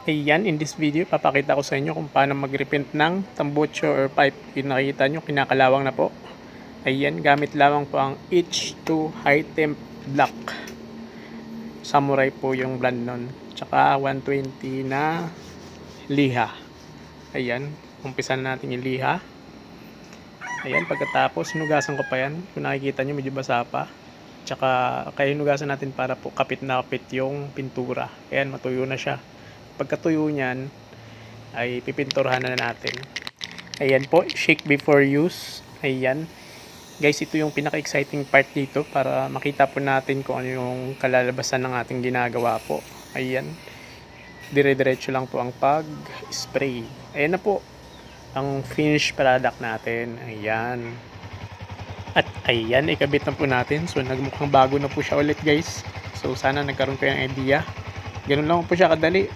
Ayan, in this video, papakita ko sa inyo kung paano mag-repaint ng tambucho or pipe. Yung nakikita nyo, kinakalawang na po. Ayan, gamit lamang po ang H2 High Temp Black. Samurai po yung brand nun. Tsaka 120 na liha. Ayan, umpisan natin yung liha. Ayan, pagkatapos, hinugasan ko pa yan. Kung nakikita nyo, medyo basa pa. Tsaka, kaya hinugasan natin para po kapit na kapit yung pintura. Ayan, matuyo na siya. Pagkatuyo niyan ay pipinturahan na natin. Ayan po, shake before use. Ayan. Guys, ito yung pinaka-exciting part dito para makita po natin kung ano yung kalalabasan ng ating ginagawa po. Ayan. Dire-diretso lang po ang pag-spray. Ayan na po ang finished product natin. Ayan. At ayan, ikabit na po natin. So, nagmukhang bago na po siya ulit guys. So, sana nagkaroon kayo ng idea. Ganun lang po siya kadali.